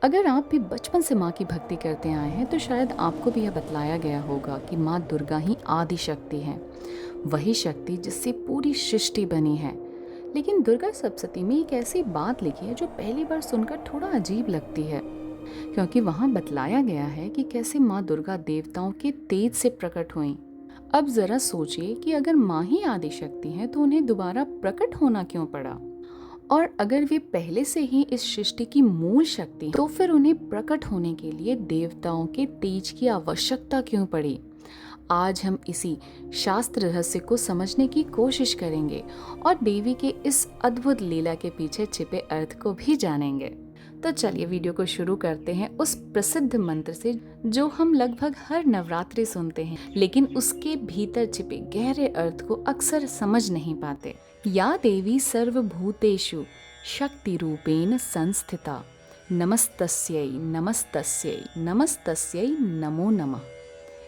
अगर आप भी बचपन से माँ की भक्ति करते आए हैं तो शायद आपको भी यह बतलाया गया होगा कि माँ दुर्गा ही आदि शक्ति है, वही शक्ति जिससे पूरी सृष्टि बनी है। लेकिन दुर्गा सप्तशती में एक ऐसी बात लिखी है जो पहली बार सुनकर थोड़ा अजीब लगती है, क्योंकि वहाँ बतलाया गया है कि कैसे माँ दुर्गा देवताओं के तेज से प्रकट हुईं। अब जरा सोचिए कि अगर माँ ही आदि शक्ति है तो उन्हें दोबारा प्रकट होना क्यों पड़ा, और अगर वे पहले से ही इस सृष्टि की मूल शक्ति तो फिर उन्हें प्रकट होने के लिए देवताओं के तेज की आवश्यकता क्यों पड़ी। आज हम इसी शास्त्र रहस्य को समझने की कोशिश करेंगे और देवी के इस अद्भुत लीला के पीछे छिपे अर्थ को भी जानेंगे। तो चलिए वीडियो को शुरू करते हैं उस प्रसिद्ध मंत्र से जो हम लगभग हर नवरात्रि सुनते हैं, लेकिन उसके भीतर छिपे गहरे अर्थ को अक्सर समझ नहीं पाते। या देवी सर्वभूतेषु शक्ति रूपेण संस्थिता, नमस्तस्यै नमस्तस्यै नमस्तस्यै नमो नमः।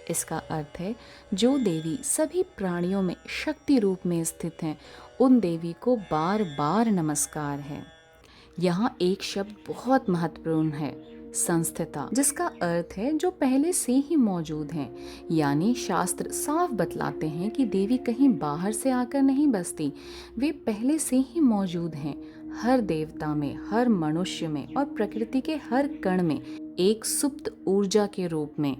इसका अर्थ है, जो देवी सभी प्राणियों में शक्ति रूप में स्थित हैं, उन देवी को बार बार नमस्कार है। यहाँ एक शब्द बहुत महत्वपूर्ण है, संस्थिता, जिसका अर्थ है जो पहले से ही मौजूद हैं। यानी शास्त्र साफ बतलाते हैं कि देवी कहीं बाहर से आकर नहीं बसती, वे पहले से ही मौजूद हैं, हर देवता में, हर मनुष्य में और प्रकृति के हर कण में, एक सुप्त ऊर्जा के रूप में।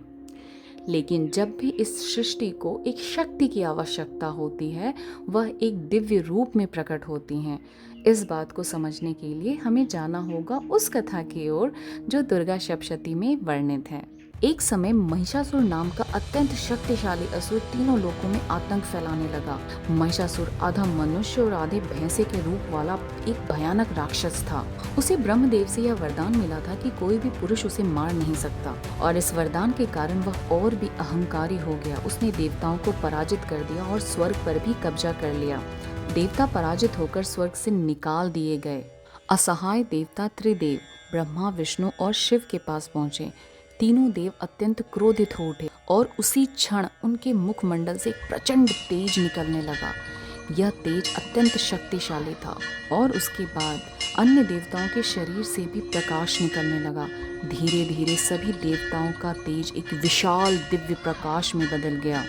लेकिन जब भी इस सृष्टि को एक शक्ति की आवश्यकता होती है, वह एक दिव्य रूप में प्रकट होती हैं। इस बात को समझने के लिए हमें जाना होगा उस कथा की ओर जो दुर्गा सप्तशती में वर्णित है। एक समय महिषासुर नाम का अत्यंत शक्तिशाली असुर तीनों लोकों में आतंक फैलाने लगा। महिषासुर आधा मनुष्य और आधे भैंसे के रूप वाला एक भयानक राक्षस था। उसे ब्रह्मदेव से यह वरदान मिला था कि कोई भी पुरुष उसे मार नहीं सकता, और इस वरदान के कारण वह और भी अहंकारी हो गया। उसने देवताओं को पराजित कर दिया और स्वर्ग पर भी कब्जा कर लिया। देवता पराजित होकर स्वर्ग से निकाल दिए गए। असहाय देवता त्रिदेव ब्रह्मा, विष्णु और शिव के पास पहुंचे। तीनों देव अत्यंत क्रोधित हो उठे और उसी क्षण उनके मुखमंडल से एक प्रचंड तेज निकलने लगा। यह तेज अत्यंत शक्तिशाली था और उसके बाद अन्य देवताओं के शरीर से भी प्रकाश निकलने लगा। धीरे धीरे सभी देवताओं का तेज एक विशाल दिव्य प्रकाश में बदल गया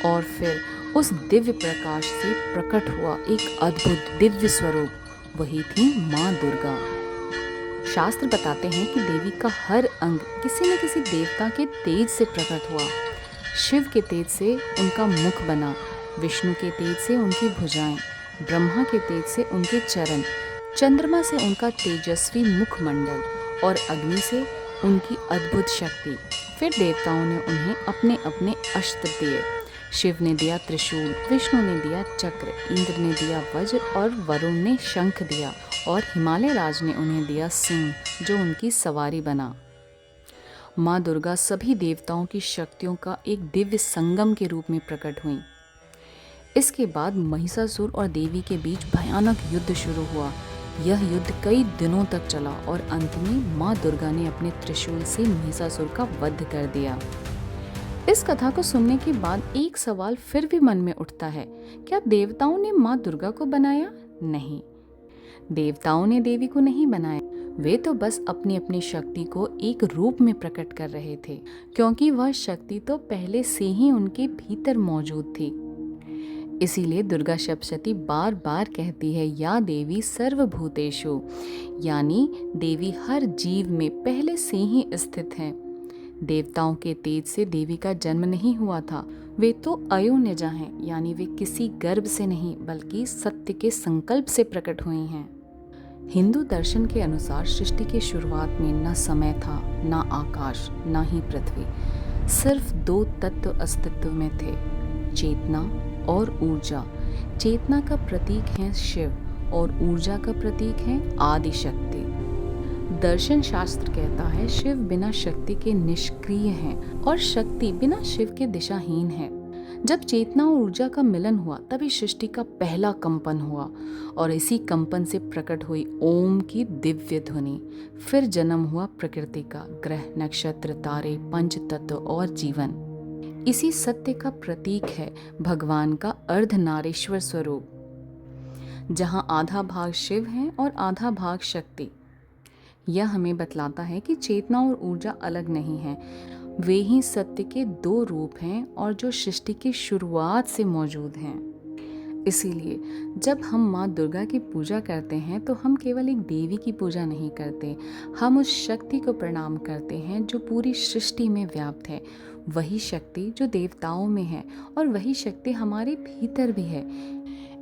और फिर उस दिव्य प्रकाश से प्रकट हुआ एक अद्भुत दिव्य स्वरूप, वही थी माँ दुर्गा। शास्त्र बताते हैं कि देवी का हर अंग किसी न किसी देवता के तेज से प्रकट हुआ। शिव के तेज से उनका मुख बना, विष्णु के तेज से उनकी भुजाएं, ब्रह्मा के तेज से उनके चरण, चंद्रमा से उनका तेजस्वी मुखमंडल और अग्नि से उनकी अद्भुत शक्ति। फिर देवताओं ने उन्हें अपने अपने अस्त्र दिए। शिव ने दिया त्रिशूल, विष्णु ने दिया चक्र, इंद्र ने दिया वज्र और वरुण ने शंख दिया, और हिमालय राज ने उन्हें दिया सिंह, जो उनकी सवारी बना। माँ दुर्गा सभी देवताओं की शक्तियों का एक दिव्य संगम के रूप में प्रकट हुई। इसके बाद महिषासुर और देवी के बीच भयानक युद्ध शुरू हुआ। यह युद्ध कई दिनों तक चला और अंत में माँ दुर्गा ने अपने त्रिशूल से महिषासुर का वध कर दिया। इस कथा को सुनने के बाद एक सवाल फिर भी मन में उठता है, क्या देवताओं ने माँ दुर्गा को बनाया? नहीं, देवताओं ने देवी को नहीं बनाया। वे तो बस अपनी अपनी शक्ति को एक रूप में प्रकट कर रहे थे, क्योंकि वह शक्ति तो पहले से ही उनके भीतर मौजूद थी। इसीलिए दुर्गा सप्तशती बार बार कहती है, या देवी सर्वभूतेषु, यानी देवी हर जीव में पहले से ही स्थित है। देवताओं के तेज से देवी का जन्म नहीं हुआ था, वे तो अयोनिजा हैं, यानी वे किसी गर्भ से नहीं बल्कि सत्य के संकल्प से प्रकट हुई हैं। हिंदू दर्शन के अनुसार सृष्टि की शुरुआत में न समय था, न आकाश, न ही पृथ्वी। सिर्फ दो तत्व अस्तित्व में थे, चेतना और ऊर्जा। चेतना का प्रतीक है शिव और ऊर्जा का प्रतीक है आदि शक्ति। दर्शन शास्त्र कहता है, शिव बिना शक्ति के निष्क्रिय हैं और शक्ति बिना शिव के दिशाहीन है। जब चेतना और ऊर्जा का मिलन हुआ तभी सृष्टि का पहला कंपन हुआ और इसी कंपन से प्रकट हुई ओम की दिव्य ध्वनि। फिर जन्म हुआ प्रकृति का, ग्रह, नक्षत्र, तारे, पंच तत्व और जीवन। इसी सत्य का प्रतीक है भगवान का अर्धनारीश्वर स्वरूप, जहाँ आधा भाग शिव है और आधा भाग शक्ति। यह हमें बतलाता है कि चेतना और ऊर्जा अलग नहीं है, वे ही सत्य के दो रूप हैं और जो सृष्टि की शुरुआत से मौजूद हैं। इसीलिए जब हम माँ दुर्गा की पूजा करते हैं तो हम केवल एक देवी की पूजा नहीं करते, हम उस शक्ति को प्रणाम करते हैं जो पूरी सृष्टि में व्याप्त है, वही शक्ति जो देवताओं में है और वही शक्ति हमारे भीतर भी है।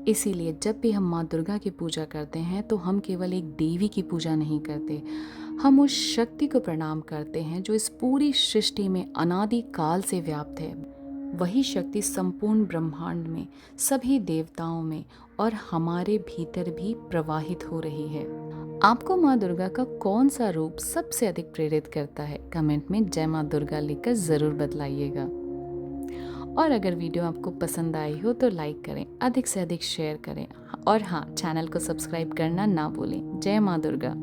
इसीलिए जब भी हम माँ दुर्गा की पूजा करते हैं तो हम केवल एक देवी की पूजा नहीं करते, हम उस शक्ति को प्रणाम करते हैं जो इस पूरी सृष्टि में अनादि काल से व्याप्त है। वही शक्ति संपूर्ण ब्रह्मांड में, सभी देवताओं में और हमारे भीतर भी प्रवाहित हो रही है। आपको माँ दुर्गा का कौन सा रूप सबसे अधिक प्रेरित करता है? कमेंट में जय माँ दुर्गा लिखकर ज़रूर बतलाइएगा। और अगर वीडियो आपको पसंद आई हो तो लाइक करें, अधिक से अधिक शेयर करें और हाँ, चैनल को सब्सक्राइब करना ना भूलें। जय माँ दुर्गा।